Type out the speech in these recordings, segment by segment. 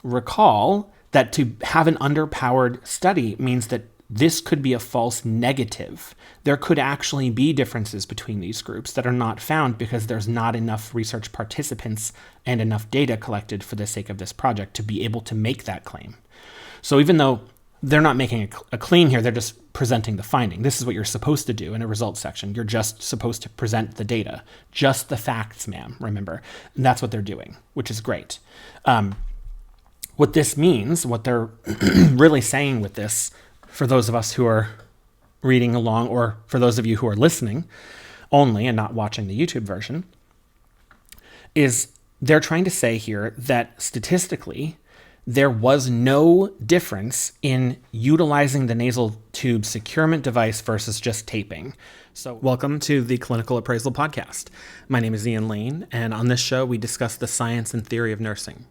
recall that to have an underpowered study means that this could be a false negative. There could actually be differences between these groups that are not found because there's not enough research participants and enough data collected for the sake of this project to be able to make that claim. So even though they're not making a claim here, they're just presenting the finding. This is what you're supposed to do in a results section. You're just supposed to present the data, just the facts, ma'am, remember. And that's what they're doing, which is great. What this means, what they're really saying with this, for those of us who are reading along, or for those of you who are listening only and not watching the YouTube version, is they're trying to say here that statistically, there was no difference in utilizing the nasal tube securement device versus just taping. So welcome to the Clinical Appraisal Podcast. My name is Ian Lane, and on this show, we discuss the science and theory of nursing.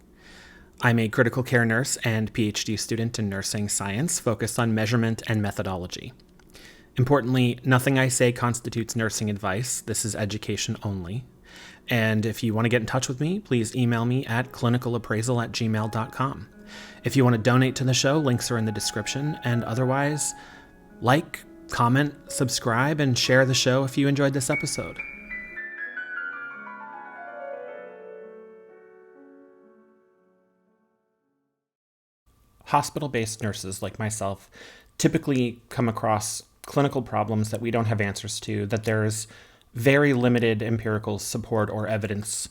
I'm a critical care nurse and PhD student in nursing science focused on measurement and methodology. Importantly, nothing I say constitutes nursing advice. This is education only. And if you want to get in touch with me, please email me at clinicalappraisal@gmail.com. If you want to donate to the show, links are in the description. And otherwise, like, comment, subscribe, and share the show if you enjoyed this episode. Hospital-based nurses like myself typically come across clinical problems that we don't have answers to, that there's very limited empirical support or evidence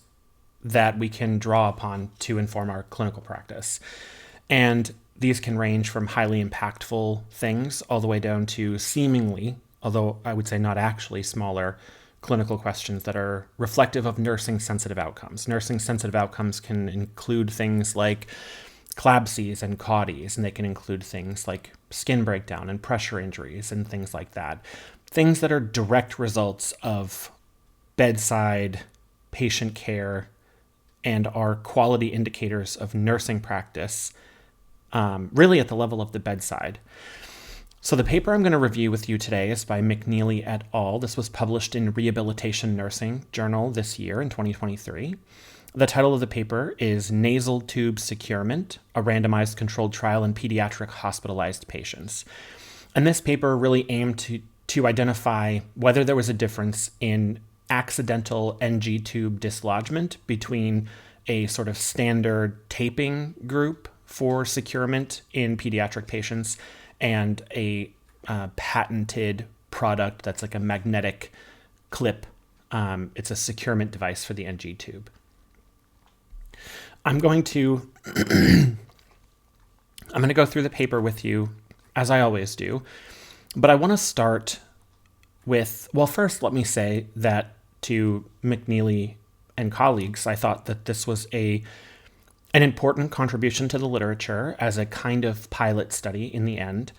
that we can draw upon to inform our clinical practice. And these can range from highly impactful things all the way down to seemingly, although I would say not actually, smaller clinical questions that are reflective of nursing-sensitive outcomes. Nursing-sensitive outcomes can include things like CLABSIs and CAUTIs, and they can include things like skin breakdown and pressure injuries and things like that. Things that are direct results of bedside patient care and are quality indicators of nursing practice, really at the level of the bedside. So the paper I'm going to review with you today is by McNeely et al. This was published in Rehabilitation Nursing Journal this year in 2023. The title of the paper is Nasal Tube Securement, a randomized controlled trial in pediatric hospitalized patients. And this paper really aimed to identify whether there was a difference in accidental NG tube dislodgement between a sort of standard taping group for securement in pediatric patients and a patented product that's like a magnetic clip. It's a securement device for the NG tube. I'm going to go through the paper with you, as I always do, but I want to start with, well, first let me say that to McNeely and colleagues, I thought that this was an important contribution to the literature as a kind of pilot study in the end.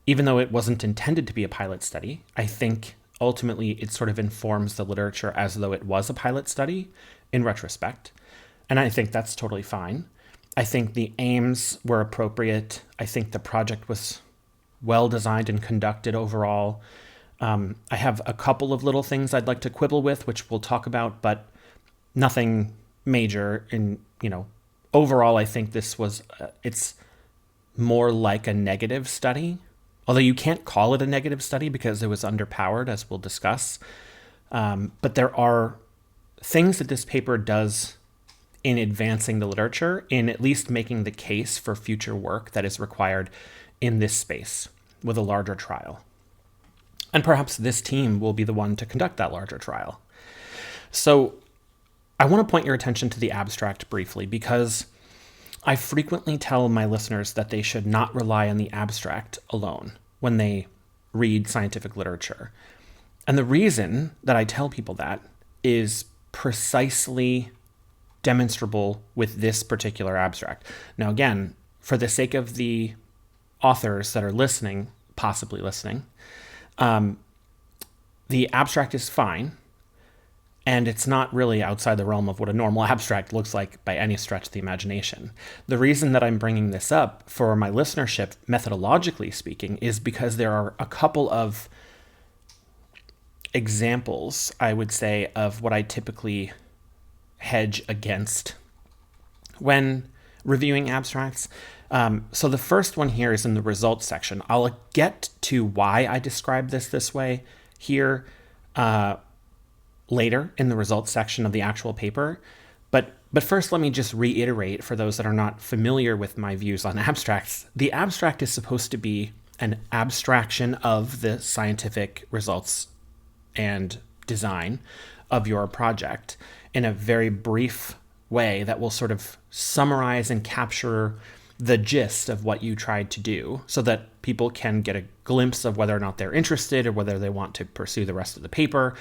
Even though it wasn't intended to be a pilot study, I think ultimately it sort of informs the literature as though it was a pilot study in retrospect. And I think that's totally fine. I think the aims were appropriate. I think the project was well designed and conducted overall. I have a couple of little things I'd like to quibble with, which we'll talk about, but nothing major. And, overall, I think this was, it's more like a negative study. Although you can't call it a negative study because it was underpowered, as we'll discuss. But there are things that this paper does in advancing the literature, in at least making the case for future work that is required in this space with a larger trial. And perhaps this team will be the one to conduct that larger trial. So I want to point your attention to the abstract briefly, because I frequently tell my listeners that they should not rely on the abstract alone when they read scientific literature. And the reason that I tell people that is precisely demonstrable with this particular abstract. Now, again, for the sake of the authors that are listening, possibly listening, the abstract is fine, and it's not really outside the realm of what a normal abstract looks like by any stretch of the imagination. The reason that I'm bringing this up for my listenership, methodologically speaking, is because there are a couple of examples, I would say, of what I typically hedge against when reviewing abstracts. So the first one here is in the results section. I'll get to why I describe this way here later in the results section of the actual paper. But first, let me just reiterate for those that are not familiar with my views on abstracts. The abstract is supposed to be an abstraction of the scientific results and design of your project in a very brief way that will sort of summarize and capture the gist of what you tried to do so that people can get a glimpse of whether or not they're interested or whether they want to pursue the rest of the paper.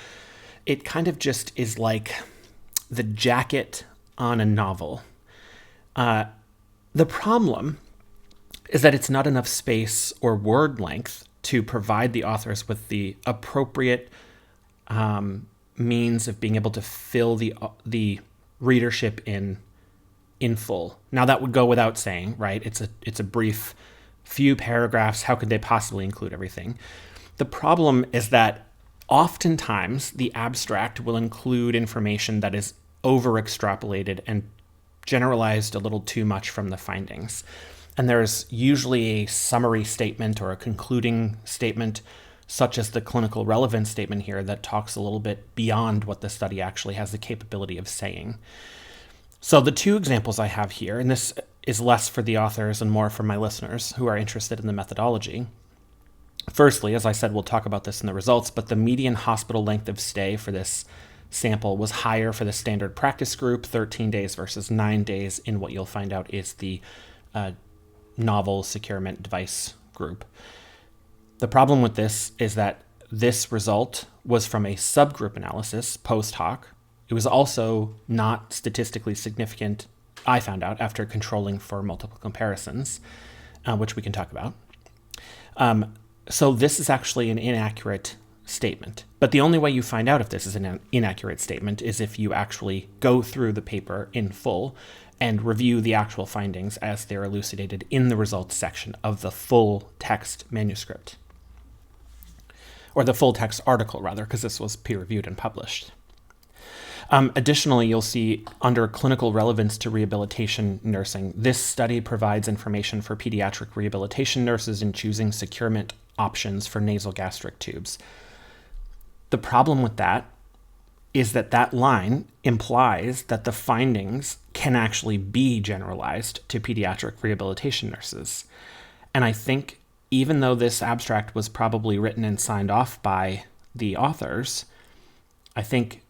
It kind of just is like the jacket on a novel. The problem is that it's not enough space or word length to provide the authors with the appropriate means of being able to fill the readership in full. Now that would go without saying, right? It's a brief few paragraphs. How could they possibly include everything? The problem is that oftentimes the abstract will include information that is over extrapolated and generalized a little too much from the findings. And there's usually a summary statement or a concluding statement, such as the clinical relevance statement here, that talks a little bit beyond what the study actually has the capability of saying. So the two examples I have here, and this is less for the authors and more for my listeners who are interested in the methodology. Firstly, as I said, we'll talk about this in the results, but the median hospital length of stay for this sample was higher for the standard practice group, 13 days versus 9 days in what you'll find out is the novel securement device group. The problem with this is that this result was from a subgroup analysis post hoc. It was also not statistically significant, I found out, after controlling for multiple comparisons, which we can talk about. So this is actually an inaccurate statement. But the only way you find out if this is an inaccurate statement is if you actually go through the paper in full and review the actual findings as they're elucidated in the results section of the full text manuscript. Or the full text article, rather, because this was peer-reviewed and published. Additionally, you'll see under clinical relevance to rehabilitation nursing, this study provides information for pediatric rehabilitation nurses in choosing securement options for nasal gastric tubes. The problem with that is that that line implies that the findings can actually be generalized to pediatric rehabilitation nurses. And I think even though this abstract was probably written and signed off by the authors, I think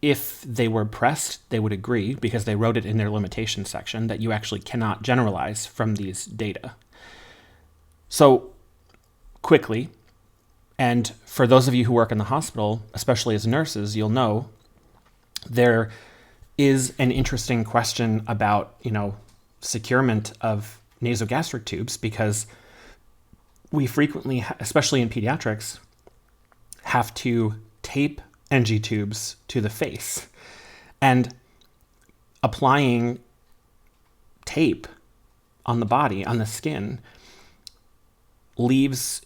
if they were pressed, they would agree, because they wrote it in their limitation section, that you actually cannot generalize from these data. So quickly, and for those of you who work in the hospital, especially as nurses, you'll know there is an interesting question about, securement of nasogastric tubes, because we frequently, especially in pediatrics, have to tape NG tubes to the face. And applying tape on the body, on the skin, leaves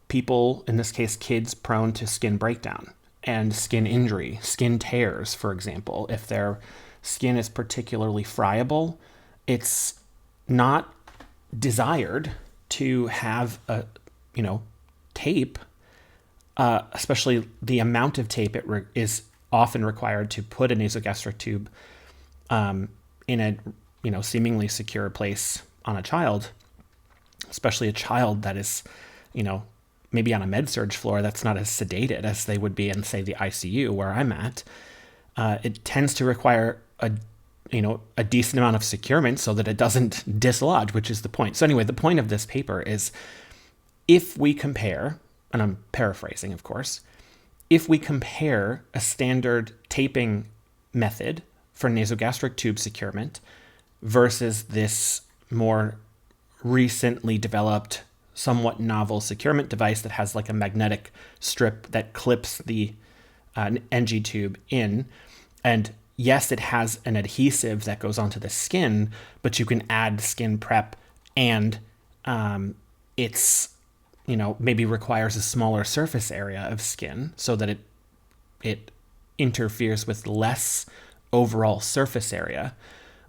people, in this case kids, prone to skin breakdown and skin injury, skin tears, for example. If their skin is particularly friable, it's not desired to have a, tape, especially the amount of tape is often required to put a nasogastric tube in a, seemingly secure place on a child, especially a child that is, maybe on a med-surg floor that's not as sedated as they would be in, say, the ICU where I'm at. It tends to require a decent amount of securement so that it doesn't dislodge, which is the point. So anyway, the point of this paper is, if we compare, and I'm paraphrasing, of course, if we compare a standard taping method for nasogastric tube securement versus this more recently developed, somewhat novel securement device that has like a magnetic strip that clips the NG tube in, and yes, it has an adhesive that goes onto the skin, but you can add skin prep, and it's, maybe requires a smaller surface area of skin so that it interferes with less overall surface area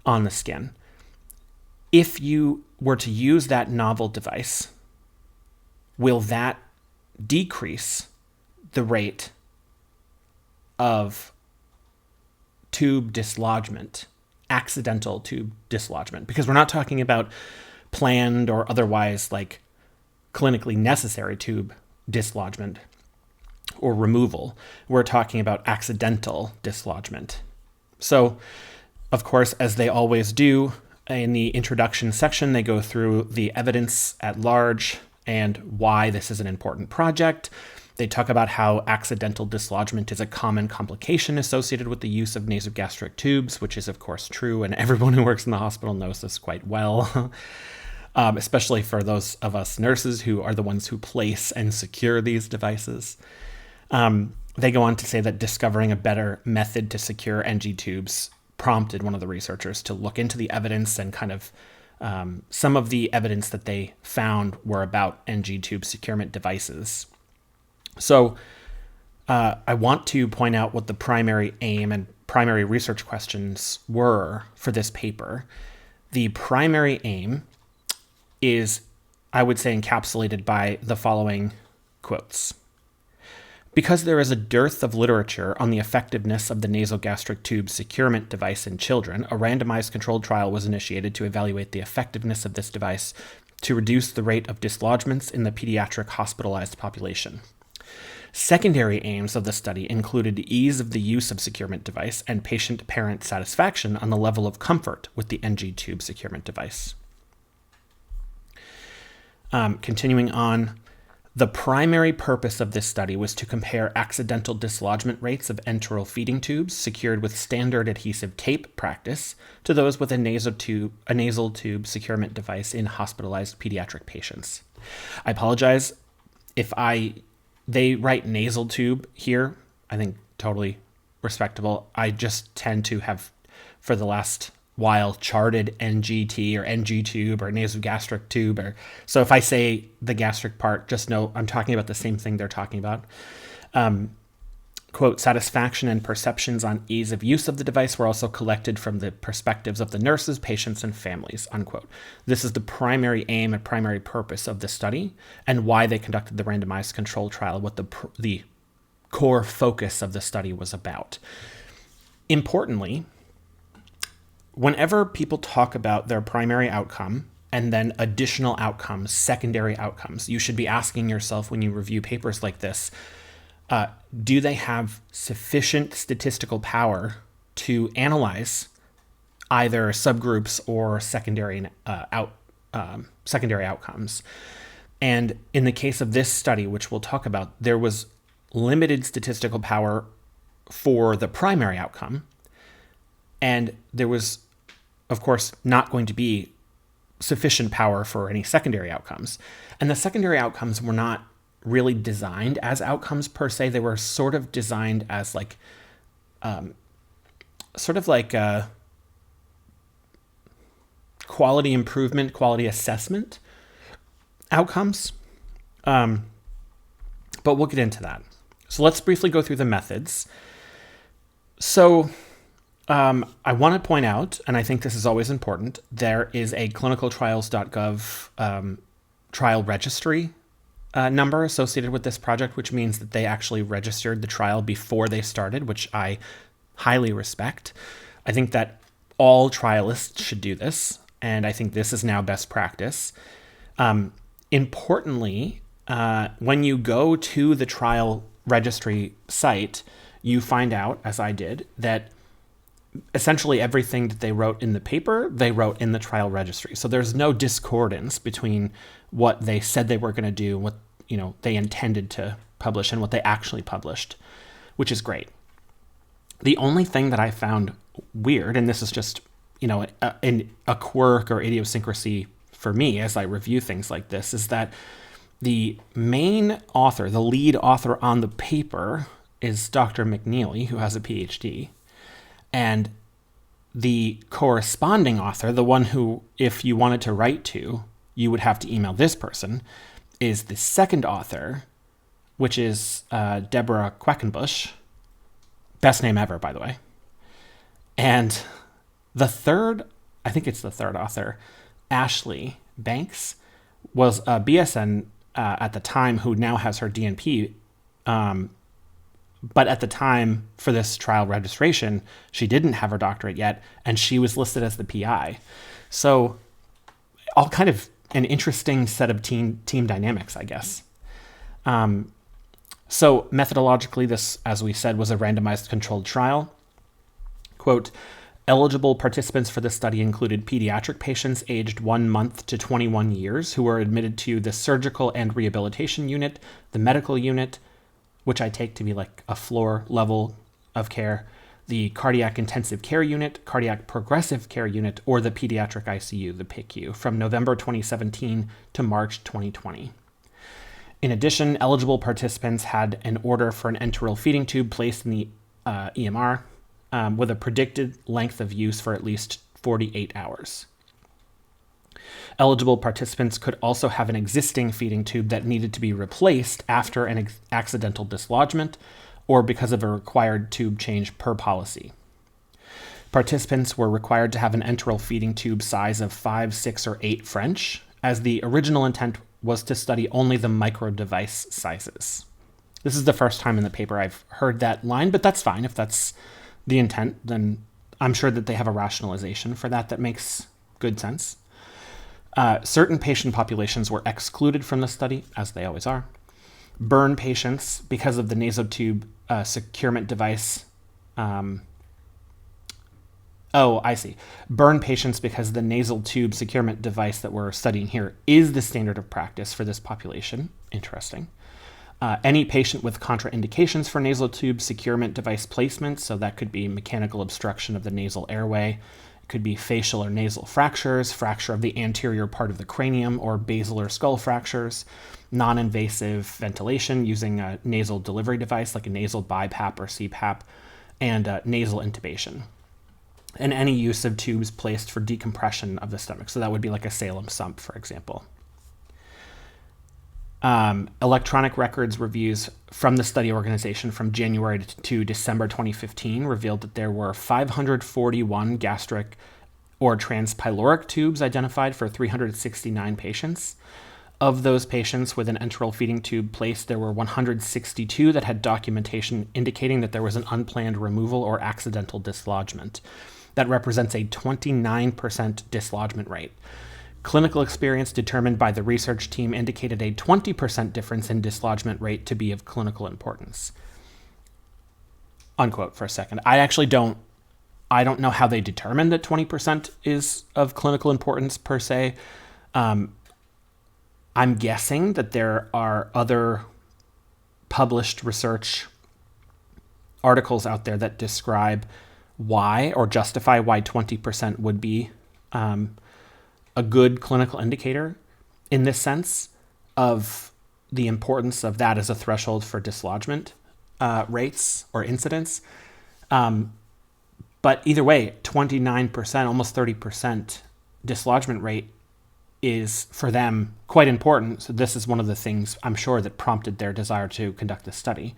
on the skin. If you were to use that novel device, will that decrease the rate of tube dislodgement, accidental tube dislodgement? Because we're not talking about planned or otherwise like clinically necessary tube dislodgement or removal. We're talking about accidental dislodgement. So, of course, as they always do, in the introduction section, they go through the evidence at large and why this is an important project. They talk about how accidental dislodgement is a common complication associated with the use of nasogastric tubes, which is, of course, true, and everyone who works in the hospital knows this quite well, especially for those of us nurses who are the ones who place and secure these devices. They go on to say that discovering a better method to secure NG tubes prompted one of the researchers to look into the evidence, and kind of some of the evidence that they found were about NG tube securement devices. So I want to point out what the primary aim and primary research questions were for this paper. The primary aim is, I would say, encapsulated by the following quotes. Because there is a dearth of literature on the effectiveness of the nasogastric tube securement device in children, a randomized controlled trial was initiated to evaluate the effectiveness of this device to reduce the rate of dislodgements in the pediatric hospitalized population. Secondary aims of the study included ease of the use of securement device and patient-parent satisfaction on the level of comfort with the NG tube securement device. Continuing on, the primary purpose of this study was to compare accidental dislodgement rates of enteral feeding tubes secured with standard adhesive tape practice to those with a nasal tube securement device in hospitalized pediatric patients. I apologize if they write nasal tube here. I think totally respectable. I just tend to have, for the last while, charted NGT or NG tube or nasogastric tube. So if I say the gastric part, just know I'm talking about the same thing they're talking about. Quote, satisfaction and perceptions on ease of use of the device were also collected from the perspectives of the nurses, patients, and families, unquote. This is the primary aim and primary purpose of the study, and why they conducted the randomized control trial, what the core focus of the study was about. Importantly, whenever people talk about their primary outcome and then additional outcomes, secondary outcomes, you should be asking yourself when you review papers like this, do they have sufficient statistical power to analyze either subgroups or secondary outcomes? And in the case of this study, which we'll talk about, there was limited statistical power for the primary outcome, and there was, of course, not going to be sufficient power for any secondary outcomes. And the secondary outcomes were not really designed as outcomes per se. They were sort of designed as quality improvement, quality assessment outcomes. But we'll get into that. So let's briefly go through the methods. So I want to point out, and I think this is always important, there is a clinicaltrials.gov trial registry number associated with this project, which means that they actually registered the trial before they started, which I highly respect. I think that all trialists should do this, and I think this is now best practice. Importantly, when you go to the trial registry site, you find out, as I did, that essentially everything that they wrote in the paper, they wrote in the trial registry. So there's no discordance between what they said they were going to do, what they intended to publish, and what they actually published, which is great. The only thing that I found weird, and this is just a quirk or idiosyncrasy for me as I review things like this, is that the main author, the lead author on the paper, is Dr. McNeely, who has a PhD. And the corresponding author, the one who, if you wanted to write to, you would have to email this person, is the second author, which is Deborah Quackenbush. Best name ever, by the way. And the third, I think it's the third author, Ashley Banks was a BSN at the time who now has her DNP. But at the time for this trial registration, she didn't have her doctorate yet, and she was listed as the PI. So all kind of an interesting set of team dynamics, I guess. So methodologically, this, as we said, was a randomized controlled trial. Quote, eligible participants for this study included pediatric patients aged 1 month to 21 years who were admitted to the surgical and rehabilitation unit, the medical unit, which I take to be like a floor level of care, the cardiac intensive care unit, cardiac progressive care unit, or the pediatric ICU, the PICU, from November 2017 to March 2020. In addition, eligible participants had an order for an enteral feeding tube placed in the EMR with a predicted length of use for at least 48 hours. Eligible participants could also have an existing feeding tube that needed to be replaced after an accidental dislodgement or because of a required tube change per policy. Participants were required to have an enteral feeding tube size of 5, 6, or 8 French, as the original intent was to study only the micro device sizes. This is the first time in the paper I've heard that line, but that's fine. If that's the intent, then I'm sure that they have a rationalization for that makes good sense. Certain patient populations were excluded from the study, as they always are. Burn patients, because of the nasotube securement device. I see. Burn patients because the nasal tube securement device that we're studying here is the standard of practice for this population. Interesting. Any patient with contraindications for nasal tube securement device placement, so that could be mechanical obstruction of the nasal airway, it could be facial or nasal fractures, fracture of the anterior part of the cranium, or basal or skull fractures, non-invasive ventilation using a nasal delivery device like a nasal BiPAP or CPAP, and nasal intubation. And any use of tubes placed for decompression of the stomach. So that would be like a Salem sump, for example. Electronic records reviews from the study organization from January to December 2015 revealed that there were 541 gastric or transpyloric tubes identified for 369 patients. Of those patients with an enteral feeding tube placed, there were 162 that had documentation indicating that there was an unplanned removal or accidental dislodgement. That represents a 29% dislodgement rate. Clinical experience determined by the research team indicated a 20% difference in dislodgement rate to be of clinical importance. Unquote for a second. I don't know how they determined that 20% is of clinical importance per se. I'm guessing that there are other published research articles out there that describe why or justify why 20% would be a good clinical indicator in this sense of the importance of that as a threshold for dislodgement rates or incidence. But either way, 29%, almost 30% dislodgement rate is for them quite important. So this is one of the things I'm sure that prompted their desire to conduct this study.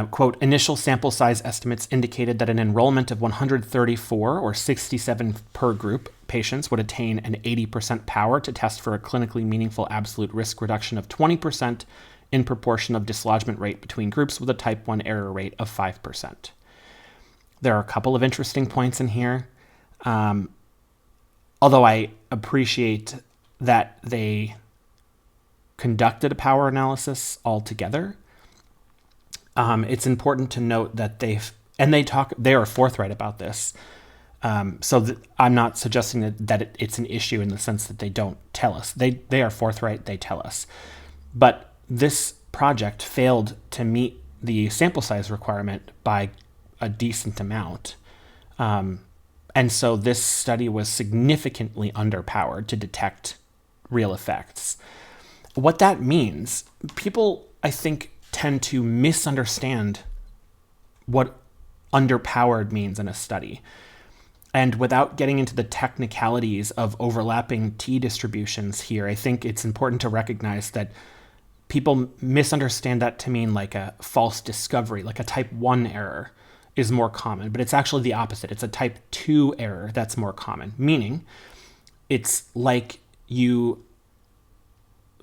Quote, initial sample size estimates indicated that an enrollment of 134 or 67 per group patients would attain an 80% power to test for a clinically meaningful absolute risk reduction of 20% in proportion of dislodgement rate between groups with a type 1 error rate of 5%. There are a couple of interesting points in here. Although I appreciate that they conducted a power analysis altogether, it's important to note that they are forthright about this. So I'm not suggesting that it's an issue in the sense that they don't tell us. They are forthright, they tell us. But this project failed to meet the sample size requirement by a decent amount. And so this study was significantly underpowered to detect real effects. What that means, people, I think, tend to misunderstand what underpowered means in a study. And without getting into the technicalities of overlapping T distributions here, I think it's important to recognize that people misunderstand that to mean like a false discovery, like a type 1 error is more common, but it's actually the opposite. It's a type 2 error that's more common, meaning it's like you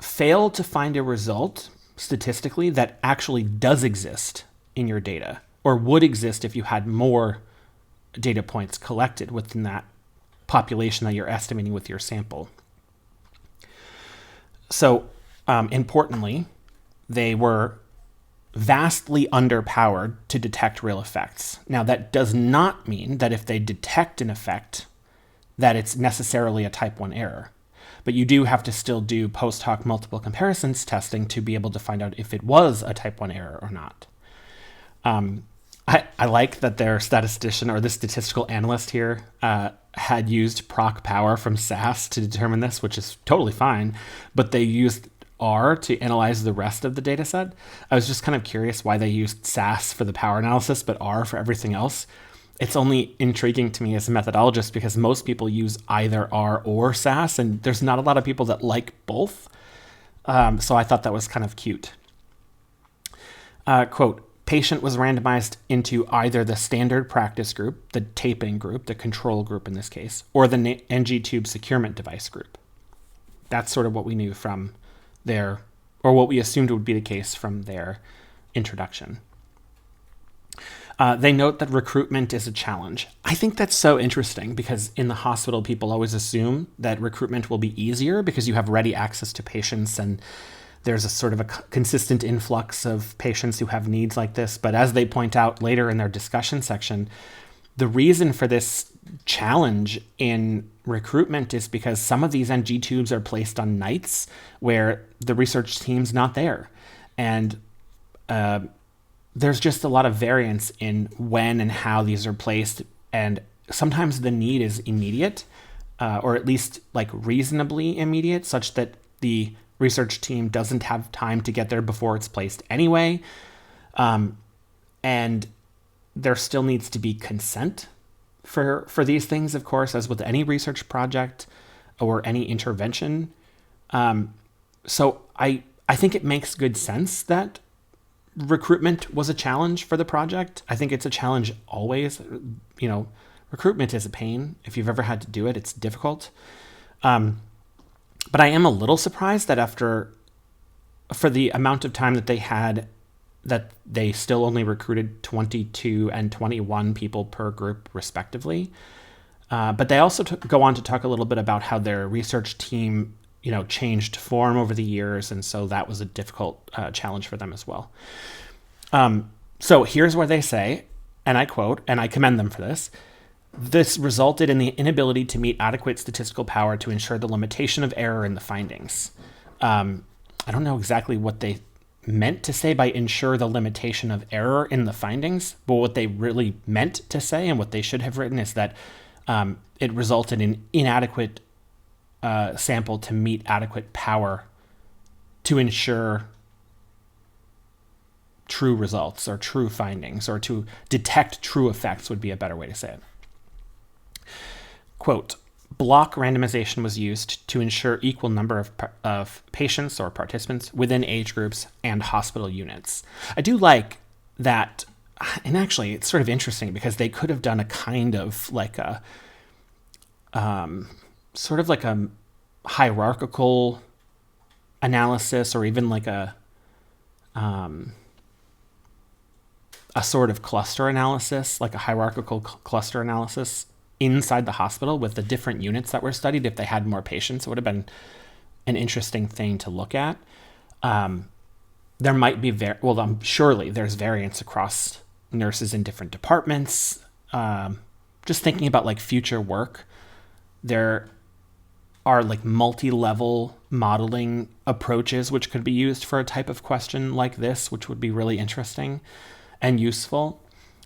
fail to find a result statistically that actually does exist in your data or would exist if you had more data points collected within that population that you're estimating with your sample. So, importantly, they were vastly underpowered to detect real effects. Now, that does not mean that if they detect an effect, that it's necessarily a type 1 error. But you do have to still do post hoc multiple comparisons testing to be able to find out if it was a type 1 error or not. I like that their statistician or the statistical analyst here had used proc power from SAS to determine this, which is totally fine, but they used R to analyze the rest of the data set. I was just kind of curious why they used SAS for the power analysis, but R for everything else. It's only intriguing to me as a methodologist because most people use either R or SAS, and there's not a lot of people that like both. So I thought that was kind of cute. Quote, patient was randomized into either the standard practice group, the taping group, the control group in this case, or the NG tube securement device group. That's sort of what we knew from their, or what we assumed would be the case from their introduction. They note that recruitment is a challenge. I think that's so interesting because in the hospital, people always assume that recruitment will be easier because you have ready access to patients and there's a sort of a consistent influx of patients who have needs like this. But as they point out later in their discussion section, the reason for this challenge in recruitment is because some of these NG tubes are placed on nights where the research team's not there. And there's just a lot of variance in when and how these are placed. And sometimes the need is immediate, or at least like reasonably immediate, such that the research team doesn't have time to get there before it's placed anyway. And there still needs to be consent for these things, of course, as with any research project or any intervention. So I think it makes good sense that recruitment was a challenge for the project. I think it's a challenge always. You know, recruitment is a pain. If you've ever had to do it, it's difficult. But I am a little surprised that for the amount of time that they had, that they still only recruited 22 and 21 people per group respectively. But they also go on to talk a little bit about how their research team, changed form over the years. And so that was a difficult challenge for them as well. So here's where they say, and I quote, and I commend them for this: this resulted in the inability to meet adequate statistical power to ensure the limitation of error in the findings. I don't know exactly what they meant to say by ensure the limitation of error in the findings, but what they really meant to say and what they should have written is that it resulted in inadequate sample to meet adequate power to ensure true results or true findings, or to detect true effects would be a better way to say it. Quote, block randomization was used to ensure equal number of patients or participants within age groups and hospital units. I do like that, and actually it's sort of interesting because they could have done a kind of like a sort of like a hierarchical analysis, or even like a sort of cluster analysis, like a hierarchical cluster analysis inside the hospital with the different units that were studied. If they had more patients, it would have been an interesting thing to look at. There might be, surely there's variance across nurses in different departments. Just thinking about like future work, there are like multi-level modeling approaches which could be used for a type of question like this, which would be really interesting and useful.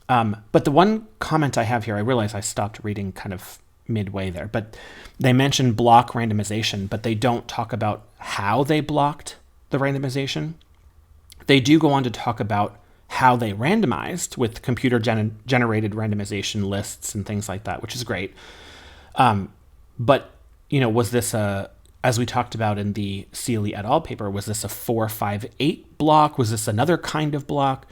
But the one comment I have here, I realize I stopped reading kind of midway there, but they mention block randomization, but they don't talk about how they blocked the randomization. They do go on to talk about how they randomized with computer generated randomization lists and things like that, which is great. But, was this as we talked about in the Seeley et al. Paper, was this a 4-5-8 block? Was this another kind of block?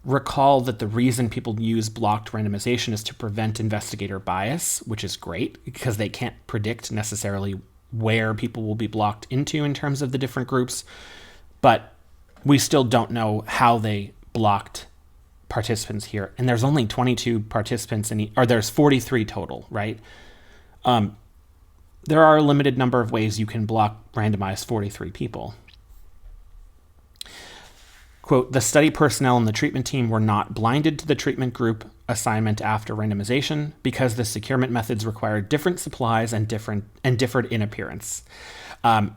recall that the reason people use blocked randomization is to prevent investigator bias, which is great because they can't predict necessarily where people will be blocked into in terms of the different groups. But we still don't know how they blocked participants here. And there's only 22 participants or there's 43 total, right? There are a limited number of ways you can block randomized 43 people. Quote, the study personnel and the treatment team were not blinded to the treatment group assignment after randomization because the securement methods required different supplies and differed in appearance.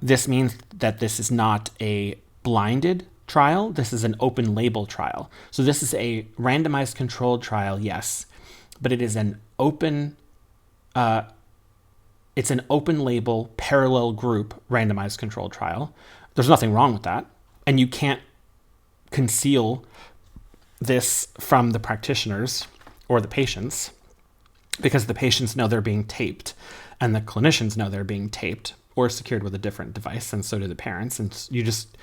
This means that this is not a blinded trial. This is an open label trial. So this is a randomized controlled trial, yes, but it is an open label parallel group randomized controlled trial. There's nothing wrong with that. And you can't conceal this from the practitioners or the patients because the patients know they're being taped and the clinicians know they're being taped or secured with a different device, and so do the parents. And you just,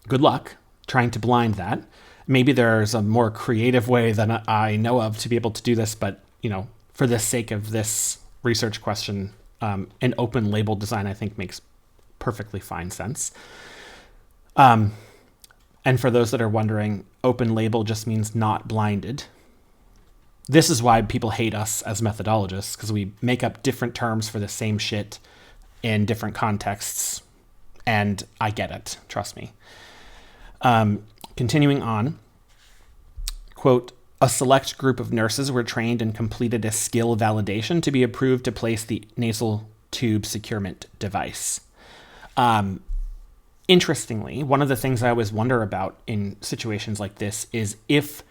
good luck trying to blind that. Maybe there's a more creative way than I know of to be able to do this, but for the sake of this research question, an open label design I think makes perfectly fine sense. And for those that are wondering, open label just means not blinded. This is why people hate us as methodologists, because we make up different terms for the same shit in different contexts. And I get it, trust me. Continuing on, quote, a select group of nurses were trained and completed a skill validation to be approved to place the nasal tube securement device. Interestingly, one of the things I always wonder about in situations like this is if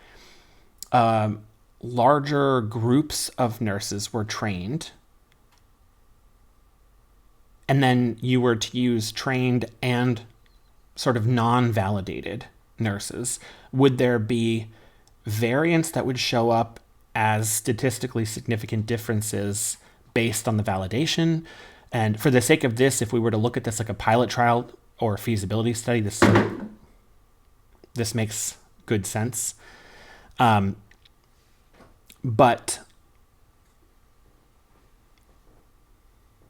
larger groups of nurses were trained and then you were to use trained and sort of non-validated nurses, would there be variance that would show up as statistically significant differences based on the validation? And for the sake of this, if we were to look at this like a pilot trial or a feasibility study, this makes good sense. But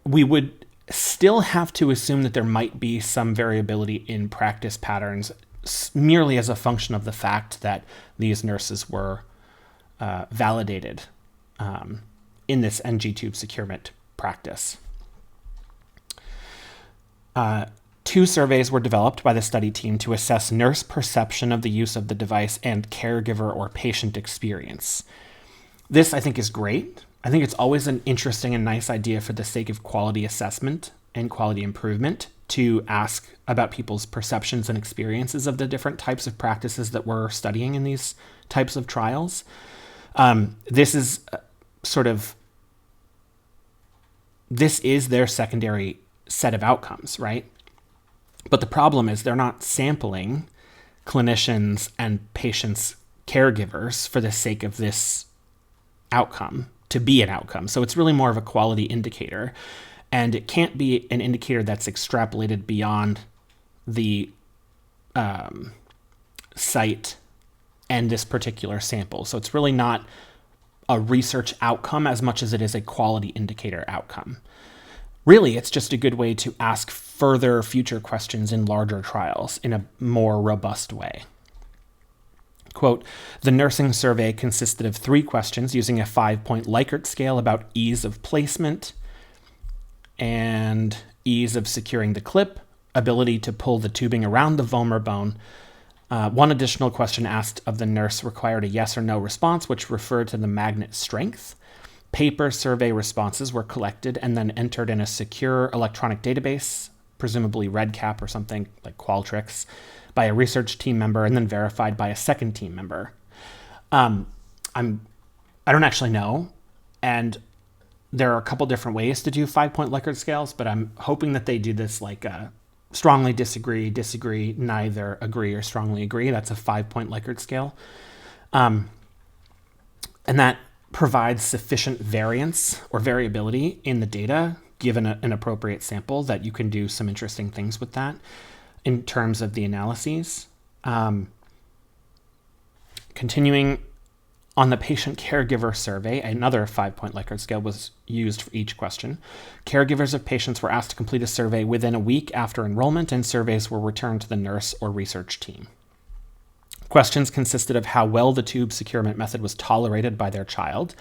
we would still have to assume that there might be some variability in practice patterns merely as a function of the fact that these nurses were validated in this NG tube securement practice. 2 surveys were developed by the study team to assess nurse perception of the use of the device and caregiver or patient experience. This, I think, is great. I think it's always an interesting and nice idea for the sake of quality assessment and quality improvement to ask about people's perceptions and experiences of the different types of practices that we're studying in these types of trials. This is their secondary set of outcomes, right? But the problem is they're not sampling clinicians and patients' caregivers for the sake of this outcome to be an outcome. So it's really more of a quality indicator. And it can't be an indicator that's extrapolated beyond the site and this particular sample. So it's really not a research outcome as much as it is a quality indicator outcome. Really, it's just a good way to ask further future questions in larger trials in a more robust way. Quote, the nursing survey consisted of 3 questions using a 5-point Likert scale about ease of placement and ease of securing the clip, ability to pull the tubing around the vomer bone. One additional question asked of the nurse required a yes or no response, which referred to the magnet strength. Paper survey responses were collected and then entered in a secure electronic database, presumably REDCap or something like Qualtrics, by a research team member and then verified by a second team member. I don't actually know, and there are a couple different ways to do 5-point Likert scales, but I'm hoping that they do this like strongly disagree, neither, agree, or strongly agree. That's a 5-point Likert scale. And that provides sufficient variance or variability in the data, given an appropriate sample, that you can do some interesting things with that in terms of the analyses. Continuing on the patient caregiver survey, another 5-point Likert scale was used for each question. Caregivers of patients were asked to complete a survey within a week after enrollment, and surveys were returned to the nurse or research team. Questions consisted of how well the tube securement method was tolerated by their child,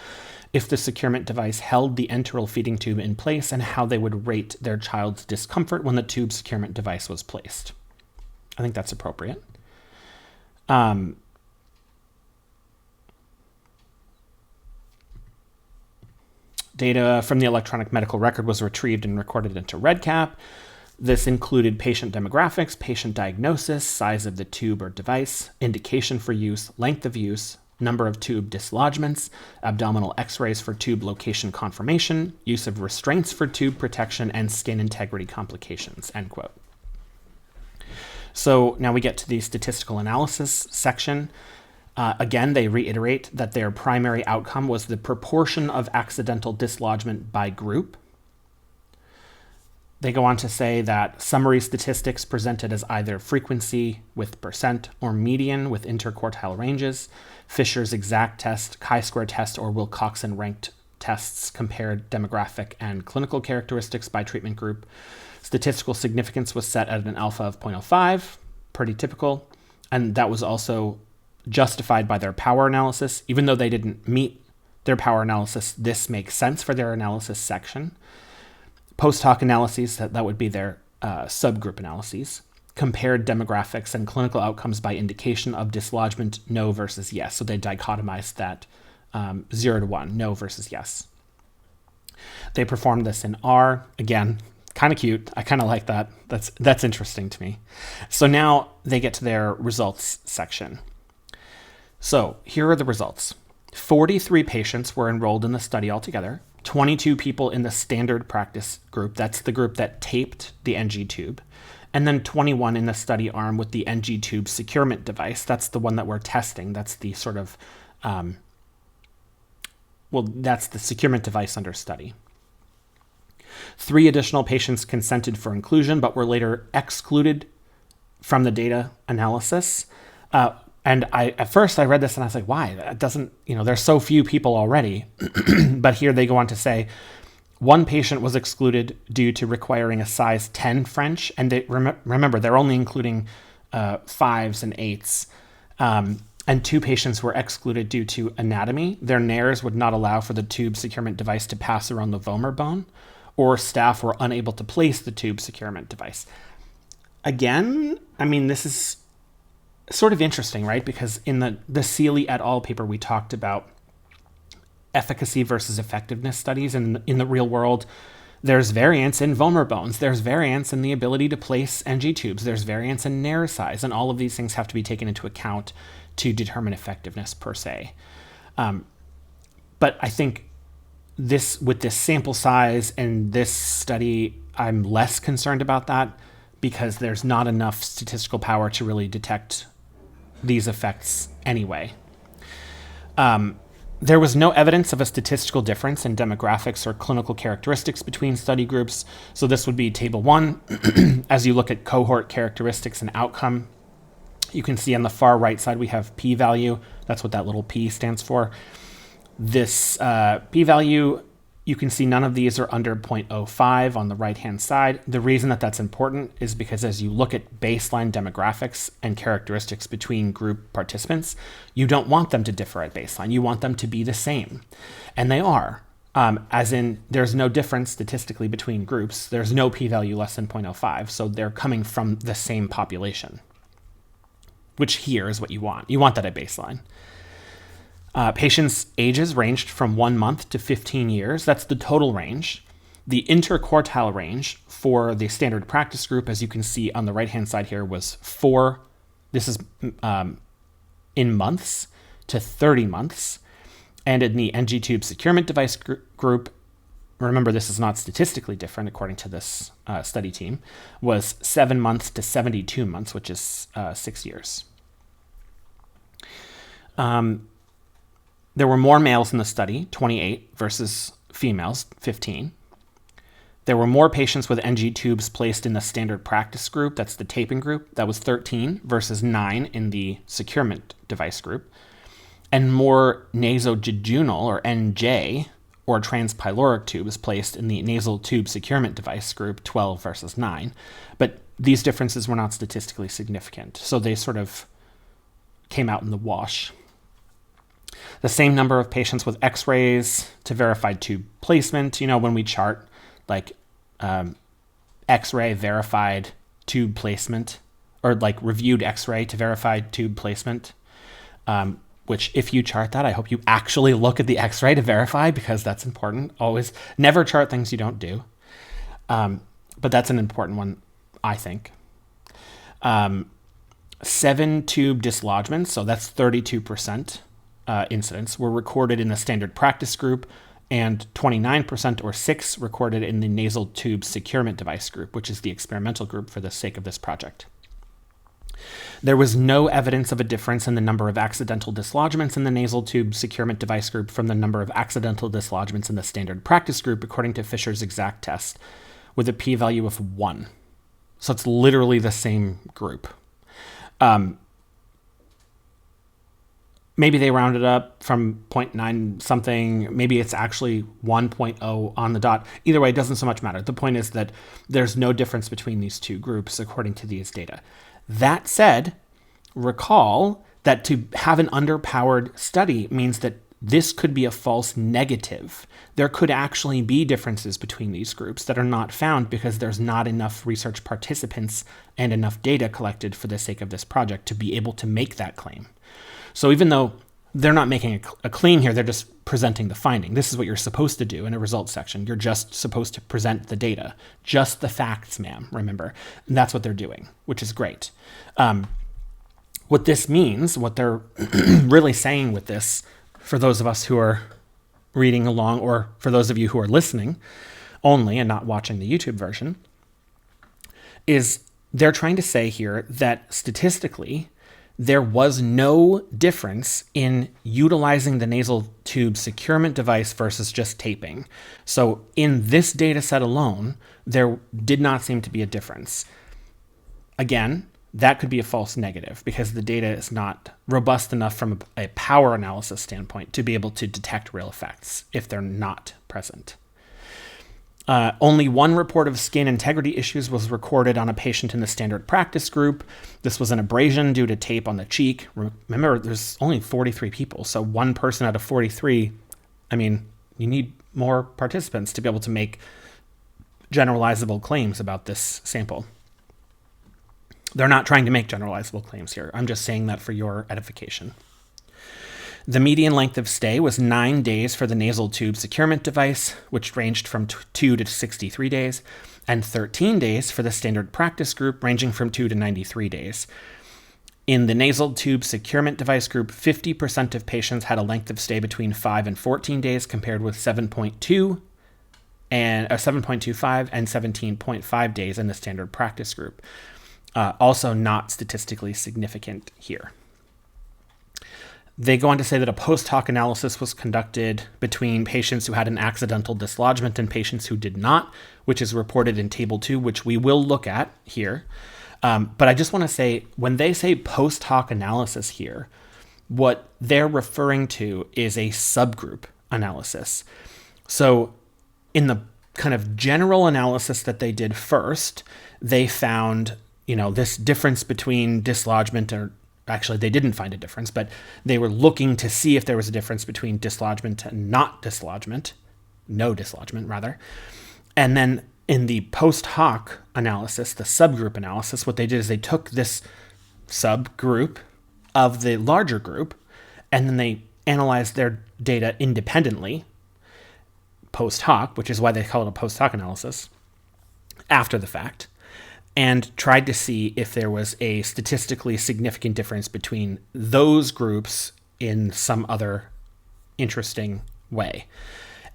if the securement device held the enteral feeding tube in place, and how they would rate their child's discomfort when the tube securement device was placed. I think that's appropriate. Data from the electronic medical record was retrieved and recorded into REDCap. This included patient demographics, patient diagnosis, size of the tube or device, indication for use, length of use, number of tube dislodgements, abdominal x-rays for tube location confirmation, use of restraints for tube protection, and skin integrity complications, end quote. So now we get to the statistical analysis section. Again, they reiterate that their primary outcome was the proportion of accidental dislodgement by group. They go on to say that summary statistics presented as either frequency with percent or median with interquartile ranges, Fisher's exact test, chi-square test, or Wilcoxon ranked tests compared demographic and clinical characteristics by treatment group. Statistical significance was set at an alpha of 0.05, pretty typical, and that was also justified by their power analysis. Even though they didn't meet their power analysis, this makes sense for their analysis section. Post hoc analyses, that would be their subgroup analyses, compared demographics and clinical outcomes by indication of dislodgement, no versus yes. So they dichotomized that 0 to 1, no versus yes. They performed this in R. Again, kind of cute. I kind of like that. That's interesting to me. So now they get to their results section. So here are the results. 43 patients were enrolled in the study altogether. 22 people in the standard practice group. That's the group that taped the NG tube. And then 21 in the study arm with the NG tube securement device. That's the one that we're testing. That's the sort of, that's the securement device under study. 3 additional patients consented for inclusion, but were later excluded from the data analysis. And at first I read this and I was like, why? That doesn't, there's so few people already. But here they go on to say, 1 patient was excluded due to requiring a size 10 French. And they, remember, they're only including 5s and 8s. And 2 patients were excluded due to anatomy. Their nares would not allow for the tube securement device to pass around the vomer bone, or staff were unable to place the tube securement device. Again, this is sort of interesting, right? Because in the Seeley et al. Paper, we talked about efficacy versus effectiveness studies. And in the real world, there's variance in vomer bones. There's variance in the ability to place NG tubes. There's variance in nair size. And all of these things have to be taken into account to determine effectiveness per se. But I think with this sample size and this study, I'm less concerned about that because there's not enough statistical power to really detect these effects anyway. There was no evidence of a statistical difference in demographics or clinical characteristics between study groups. So this would be table 1. As you look at cohort characteristics and outcome, you can see on the far right side, we have p-value. That's what that little p stands for. This p-value, you can see none of these are under 0.05 on the right-hand side. The reason that that's important is because as you look at baseline demographics and characteristics between group participants, you don't want them to differ at baseline. You want them to be the same. And they are, as in there's no difference statistically between groups. There's no p-value less than 0.05, so they're coming from the same population, which here is what you want. You want that at baseline. Patients' ages ranged from 1 month to 15 years. That's the total range. The interquartile range for the standard practice group, as you can see on the right-hand side here, was 4, this is in months, to 30 months. And in the NG tube securement device group, remember this is not statistically different according to this study team, was 7 months to 72 months, which is 6 years. There were more males in the study, 28, versus females, 15. There were more patients with NG tubes placed in the standard practice group, that's the taping group, that was 13 versus 9 in the securement device group. and more nasojejunal, or NJ, or transpyloric tubes placed in the nasal tube securement device group, 12 versus 9. But these differences were not statistically significant, so they sort of came out in the wash. The same number of patients with x-rays to verified tube placement. When we chart like x-ray verified tube placement, or like reviewed x-ray to verified tube placement, which if you chart that, I hope you actually look at the x-ray to verify, because that's important. Always never chart things you don't do. But that's an important one, I think. 7 tube dislodgements, so that's 32% incidents, were recorded in the standard practice group, and 29%, or 6, recorded in the nasal tube securement device group, which is the experimental group for the sake of this project. There was no evidence of a difference in the number of accidental dislodgements in the nasal tube securement device group from the number of accidental dislodgements in the standard practice group, according to Fisher's exact test, with a p-value of 1. So it's literally the same group. Maybe they rounded up from 0.9 something. Maybe it's actually 1.0 on the dot. Either way, it doesn't so much matter. The point is that there's no difference between these two groups according to these data. That said, recall that to have an underpowered study means that this could be a false negative. There could actually be differences between these groups that are not found because there's not enough research participants and enough data collected for the sake of this project to be able to make that claim. So even though they're not making a claim here, they're just presenting the finding. This is what you're supposed to do in a results section. You're just supposed to present the data, just the facts, ma'am, remember. And that's what they're doing, which is great. What this means, what they're really saying with this, for those of us who are reading along, or for those of you who are listening only and not watching the YouTube version, is they're trying to say here that statistically, there was no difference in utilizing the nasal tube securement device versus just taping. So in this data set alone, there did not seem to be a difference. Again, that could be a false negative because the data is not robust enough from a power analysis standpoint to be able to detect real effects if they're not present. Only one report of skin integrity issues was recorded on a patient in the standard practice group. This was an abrasion due to tape on the cheek. Remember, there's only 43 people, so one person out of 43, you need more participants to be able to make generalizable claims about this sample. They're not trying to make generalizable claims here. I'm just saying that for your edification. The median length of stay was 9 days for the nasal tube securement device, which ranged from 2 to 63 days, and 13 days for the standard practice group, ranging from 2 to 93 days. In the nasal tube securement device group, 50% of patients had a length of stay between 5 and 14 days, compared with 7.25 and 17.5 days in the standard practice group. Also not statistically significant here. They go on to say that a post hoc analysis was conducted between patients who had an accidental dislodgement and patients who did not, which is reported in Table 2, which we will look at here. But I just want to say, when they say post hoc analysis here, what they're referring to is a subgroup analysis. So in the kind of general analysis that they did first, they found, this difference between dislodgement, or actually they didn't find a difference, but they were looking to see if there was a difference between dislodgement and no dislodgement rather. And then in the post hoc analysis, the subgroup analysis, what they did is they took this subgroup of the larger group, and then they analyzed their data independently post hoc, which is why they call it a post hoc analysis, after the fact, and tried to see if there was a statistically significant difference between those groups in some other interesting way.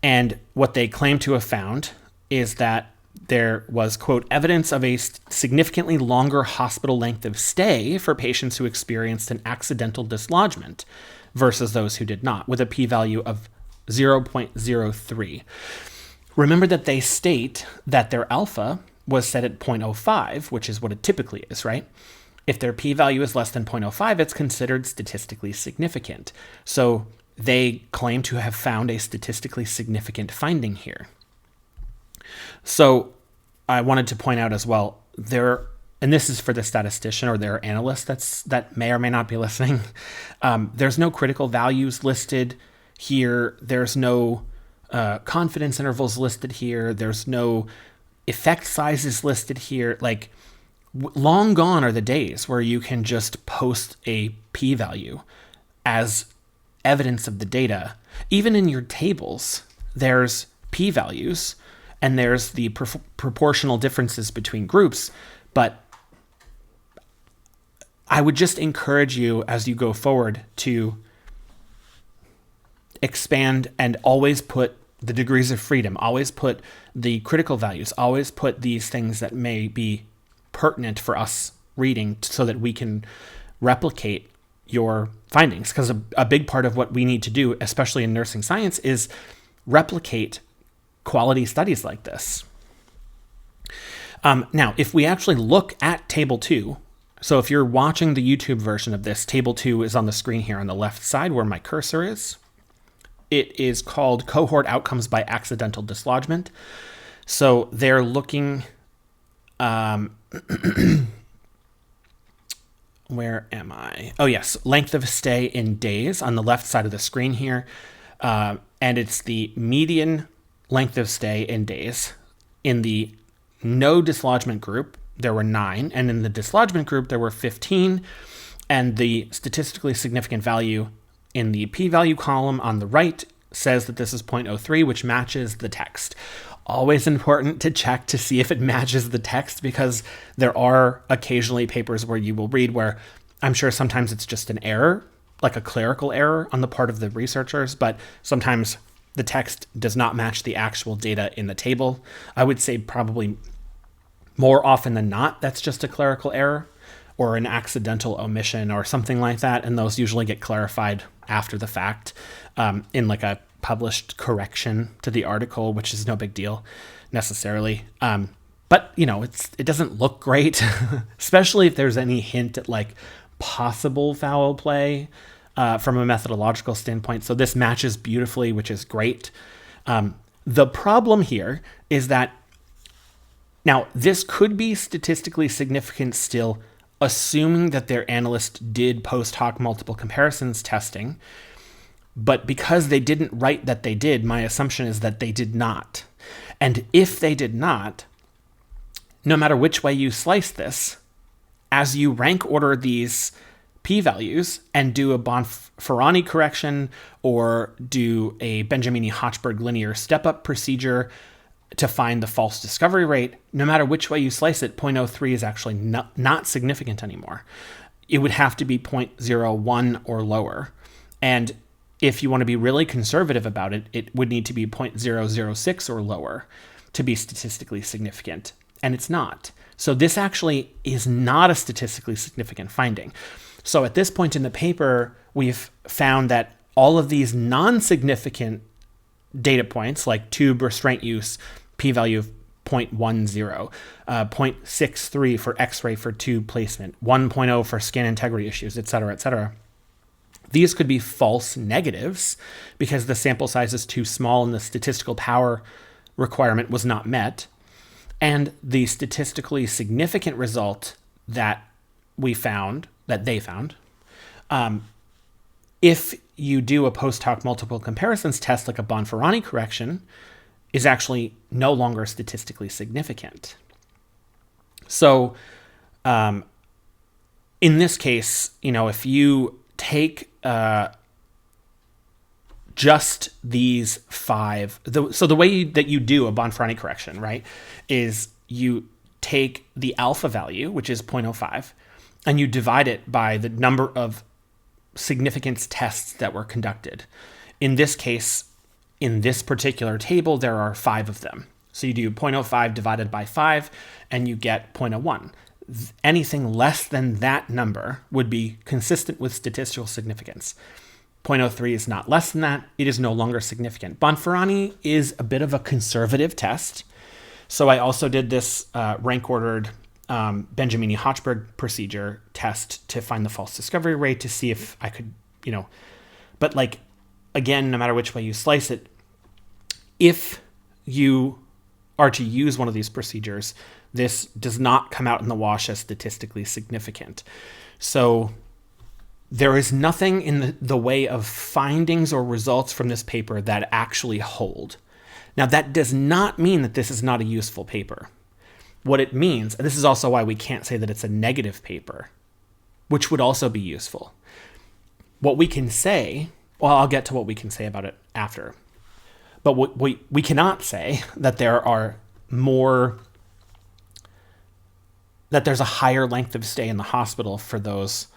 And what they claim to have found is that there was, quote, evidence of a significantly longer hospital length of stay for patients who experienced an accidental dislodgement versus those who did not, with a p-value of 0.03. Remember that they state that their alpha was set at 0.05, which is what it typically is, right? If their p-value is less than 0.05, it's considered statistically significant. So they claim to have found a statistically significant finding here. So I wanted to point out as well, and this is for the statistician or their analyst that may or may not be listening, there's no critical values listed here. There's no confidence intervals listed here. There's no effect sizes listed here. Like, long gone are the days where you can just post a p-value as evidence of the data. Even in your tables, there's p-values and there's the proportional differences between groups. But I would just encourage you as you go forward to expand and always put the degrees of freedom, always put the critical values, always put these things that may be pertinent for us reading so that we can replicate your findings. Because a big part of what we need to do, especially in nursing science, is replicate quality studies like this. Now, if we actually look at Table 2, so if you're watching the YouTube version of this, Table 2 is on the screen here on the left side where my cursor is. It is called Cohort Outcomes by Accidental Dislodgement. So they're looking... where am I? Oh, yes. Length of stay in days on the left side of the screen here. And it's the median length of stay in days. In the no dislodgement group, there were 9. And in the dislodgement group, there were 15. And the statistically significant value in the p-value column on the right says that this is 0.03, which matches the text. Always important to check to see if it matches the text, because there are occasionally papers where you will read where I'm sure sometimes it's just an error, like a clerical error on the part of the researchers, but sometimes the text does not match the actual data in the table. I would say probably more often than not, that's just a clerical error or an accidental omission or something like that, and those usually get clarified after the fact in like a published correction to the article, which is no big deal necessarily. But it doesn't look great, especially if there's any hint at like possible foul play from a methodological standpoint. So this matches beautifully, which is great. The problem here is that now this could be statistically significant still, assuming that their analyst did post hoc multiple comparisons testing. But because they didn't write that they did, my assumption is that they did not. And if they did not, no matter which way you slice this, as you rank order these p-values and do a Bonferroni correction or do a Benjamini-Hochberg linear step-up procedure to find the false discovery rate, no matter which way you slice it, 0.03 is actually not significant anymore. It would have to be 0.01 or lower. And if you want to be really conservative about it, it would need to be 0.006 or lower to be statistically significant. And it's not. So this actually is not a statistically significant finding. So at this point in the paper, we've found that all of these non-significant data points, like tube restraint use, p-value of 0.10, 0.63 for X-ray for tube placement, 1.0 for skin integrity issues, et cetera, these could be false negatives because the sample size is too small and the statistical power requirement was not met. And the statistically significant result that they found, if you do a post hoc multiple comparisons test like a Bonferroni correction, is actually no longer statistically significant. So in this case, if you take just these 5, so the way that you do a Bonferroni correction, right, is you take the alpha value, which is 0.05, and you divide it by the number of significance tests that were conducted. In this case, in this particular table, there are 5 of them. So you do 0.05 divided by 5, and you get 0.01. Anything less than that number would be consistent with statistical significance. 0.03 is not less than that. It is no longer significant. Bonferroni is a bit of a conservative test. So I also did this rank-ordered Benjamini-Hochberg procedure test to find the false discovery rate to see if I could, but like, again, no matter which way you slice it, if you are to use one of these procedures, this does not come out in the wash as statistically significant. So there is nothing in the way of findings or results from this paper that actually hold. Now, that does not mean that this is not a useful paper. What it means, and this is also why we can't say that it's a negative paper, which would also be useful. What we can say, well, I'll get to what we can say about it after. But we cannot say that that there's a higher length of stay in the hospital for those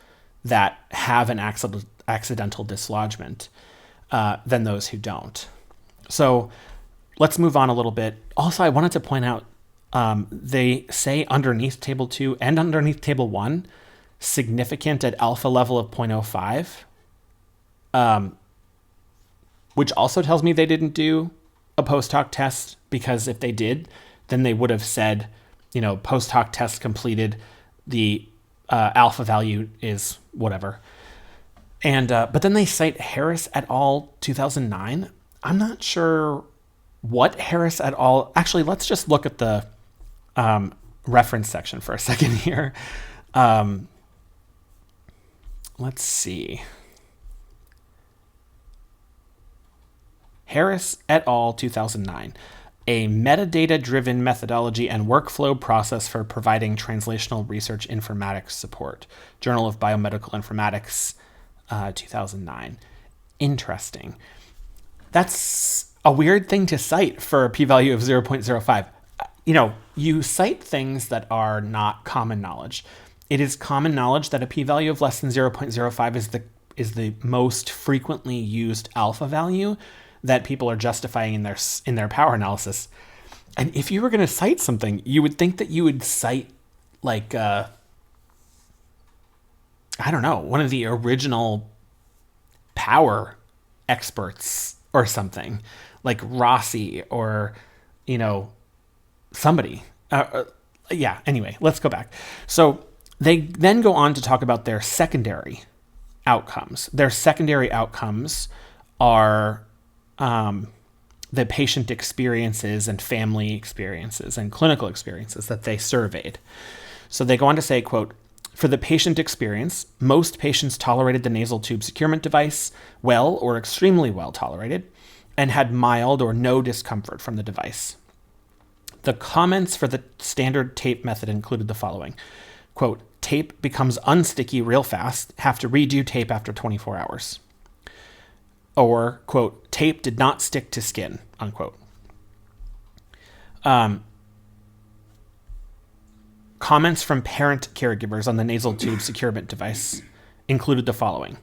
that have an accidental dislodgement than those who don't. So let's move on a little bit. Also, I wanted to point out, they say underneath Table 2 and underneath Table 1, significant at alpha level of 0.05, which also tells me they didn't do a post hoc test, because if they did, then they would have said, post hoc test completed, the alpha value is whatever. And but then they cite Harris et al. 2009. I'm not sure what Harris et al. Actually, let's just look at the reference section for a second here. Let's see. Harris et al. 2009. A metadata-driven methodology and workflow process for providing translational research informatics support. Journal of Biomedical Informatics, 2009. Interesting. That's a weird thing to cite for a p-value of 0.05. You cite things that are not common knowledge. It is common knowledge that a p-value of less than 0.05 is the most frequently used alpha value that people are justifying in their power analysis. And if you were going to cite something, you would think that you would cite like I don't know, one of the original power experts or something, like Rossi or somebody. Anyway, let's go back. So they then go on to talk about their secondary outcomes. Their secondary outcomes are the patient experiences and family experiences and clinical experiences that they surveyed. So they go on to say, quote, for the patient experience, most patients tolerated the nasal tube securement device well or extremely well tolerated and had mild or no discomfort from the device. The comments for the standard tape method included the following, quote, tape becomes unsticky real fast, have to redo tape after 24 hours. Or, quote, tape did not stick to skin, unquote. Comments from parent caregivers on the nasal tube securement device included the following.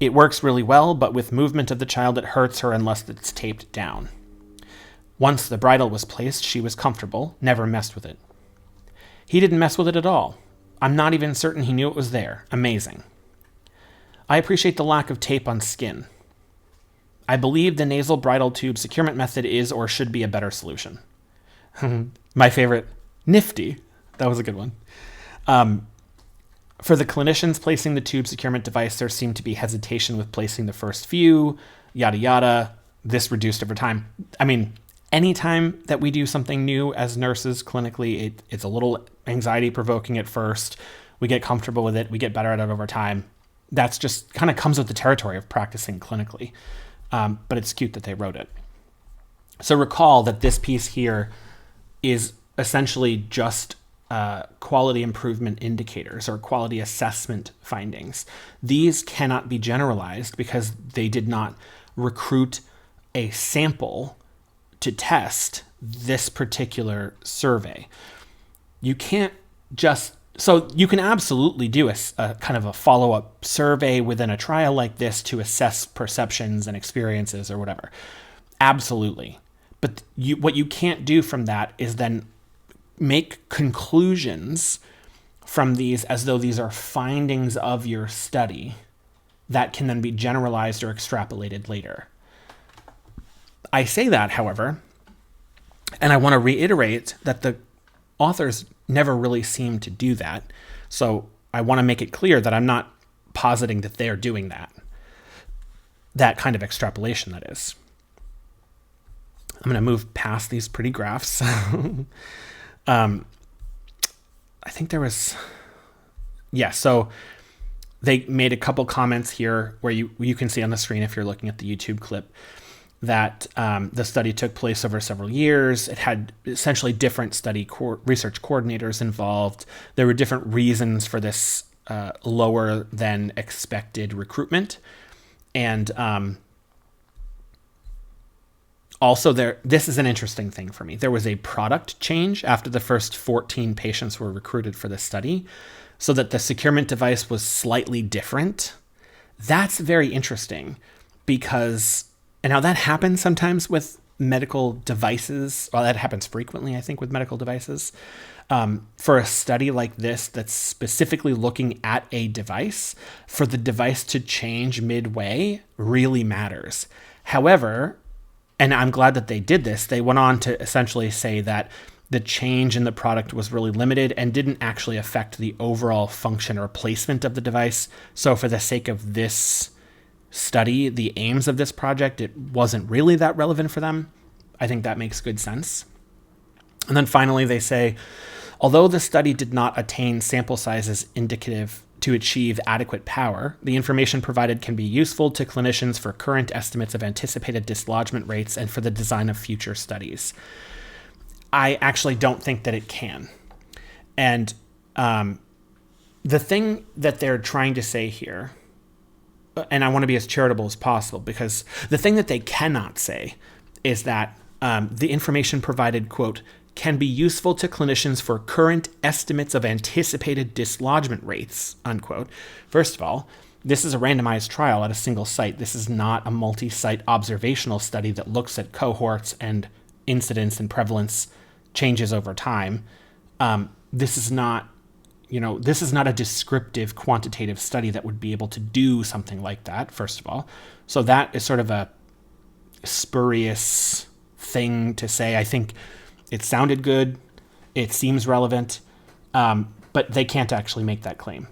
It works really well, but with movement of the child, it hurts her unless it's taped down. Once the bridle was placed, she was comfortable, never messed with it. He didn't mess with it at all. I'm not even certain he knew it was there. Amazing. I appreciate the lack of tape on skin. I believe the nasal bridle tube securement method is or should be a better solution. My favorite, nifty. That was a good one. For the clinicians placing the tube securement device, there seemed to be hesitation with placing the first few, yada, yada. This reduced over time. I mean, anytime that we do something new as nurses clinically, it's a little anxiety provoking at first. We get comfortable with it. We get better at it over time. That's just kind of comes with the territory of practicing clinically. But it's cute that they wrote it. So recall that this piece here is essentially just quality improvement indicators or quality assessment findings. These cannot be generalized because they did not recruit a sample to test this particular survey. You can't just... So you can absolutely do a kind of a follow-up survey within a trial like this to assess perceptions and experiences or whatever. Absolutely. But what you can't do from that is then make conclusions from these as though these are findings of your study that can then be generalized or extrapolated later. I say that, however, and I want to reiterate that the authors never really seem to do that. So I want to make it clear that I'm not positing that they're doing that kind of extrapolation, that is. I'm going to move past these pretty graphs. I think there was, so they made a couple comments here where you can see on the screen if you're looking at the YouTube clip that the study took place over several years. It had essentially different research coordinators involved. There were different reasons for this lower than expected recruitment. And also this is an interesting thing for me. There was a product change after the first 14 patients were recruited for the study, so that the securement device was slightly different. That's very interesting because, and now that happens sometimes with medical devices. Well, that happens frequently, I think, with medical devices. For a study like this that's specifically looking at a device, for the device to change midway really matters. However, and I'm glad that they did this, they went on to essentially say that the change in the product was really limited and didn't actually affect the overall function or placement of the device. So for the sake of this study, the aims of this project, it wasn't really that relevant for them. I think that makes good sense. And then finally, they say, although the study did not attain sample sizes indicative to achieve adequate power, the information provided can be useful to clinicians for current estimates of anticipated dislodgement rates and for the design of future studies. I actually don't think that it can. And the thing that they're trying to say here, and I want to be as charitable as possible, because the thing that they cannot say is that the information provided, quote, can be useful to clinicians for current estimates of anticipated dislodgement rates, unquote. First of all, this is a randomized trial at a single site. This is not a multi-site observational study that looks at cohorts and incidence and prevalence changes over time. This is not a descriptive quantitative study that would be able to do something like that, first of all. So that is sort of a spurious thing to say. I think it sounded good. It seems relevant, but they can't actually make that claim.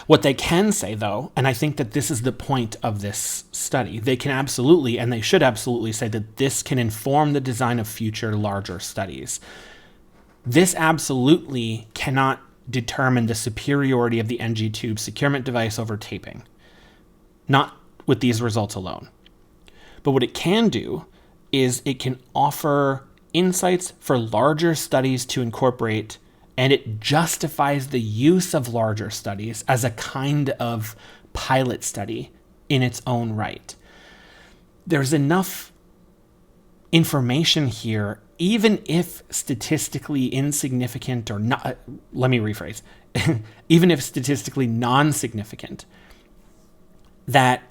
What they can say, though, and I think that this is the point of this study, they can absolutely, and they should absolutely say that this can inform the design of future larger studies. This absolutely cannot determine the superiority of the NG tube securement device over taping, not with these results alone. But what it can do is it can offer insights for larger studies to incorporate, and it justifies the use of larger studies as a kind of pilot study in its own right. There's enough information here, even if statistically insignificant or not, let me rephrase, even if statistically non-significant, that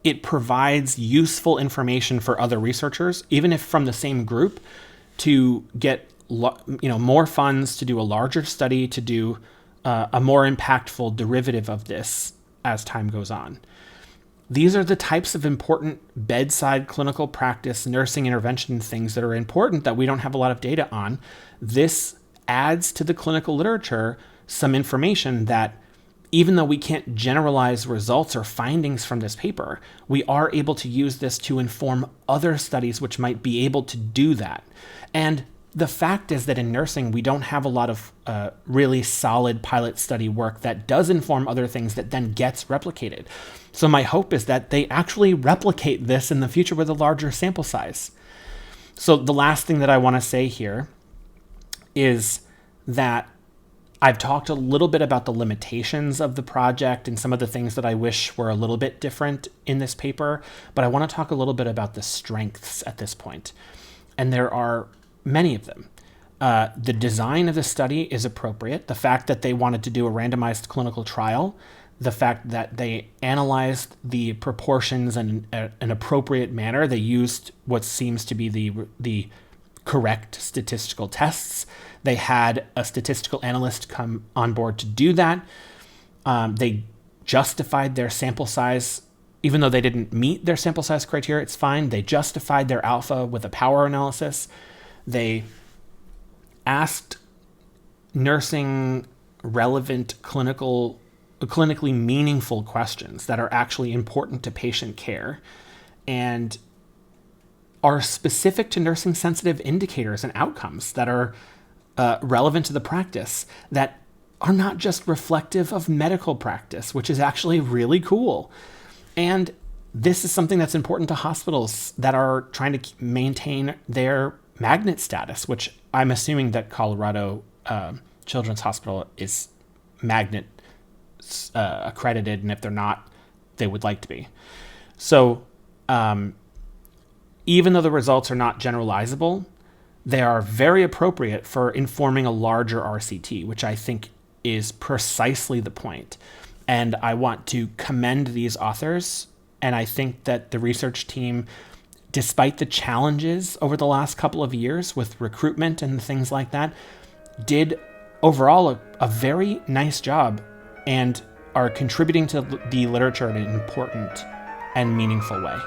it provides useful information for other researchers, even if from the same group, to get more funds to do a larger study, to do a more impactful derivative of this as time goes on. These are the types of important bedside clinical practice, nursing intervention things that are important that we don't have a lot of data on. This adds to the clinical literature some information that, even though we can't generalize results or findings from this paper, we are able to use this to inform other studies which might be able to do that. And the fact is that in nursing, we don't have a lot of really solid pilot study work that does inform other things that then gets replicated. So my hope is that they actually replicate this in the future with a larger sample size. So the last thing that I want to say here is that I've talked a little bit about the limitations of the project and some of the things that I wish were a little bit different in this paper, but I want to talk a little bit about the strengths at this point. And there are many of them. The design of the study is appropriate. The fact that they wanted to do a randomized clinical trial, the fact that they analyzed the proportions in an appropriate manner, they used what seems to be the correct statistical tests. They had a statistical analyst come on board to do that. They justified their sample size, even though they didn't meet their sample size criteria, it's fine. They justified their alpha with a power analysis. They asked nursing relevant clinically meaningful questions that are actually important to patient care and are specific to nursing sensitive indicators and outcomes that are relevant to the practice, that are not just reflective of medical practice, which is actually really cool. And this is something that's important to hospitals that are trying to maintain their magnet status, which I'm assuming that Colorado Children's Hospital is magnet accredited, and if they're not, they would like to be. So even though the results are not generalizable, they are very appropriate for informing a larger RCT, which I think is precisely the point. And I want to commend these authors. And I think that the research team, despite the challenges over the last couple of years with recruitment and things like that, did overall a very nice job and are contributing to the literature in an important and meaningful way.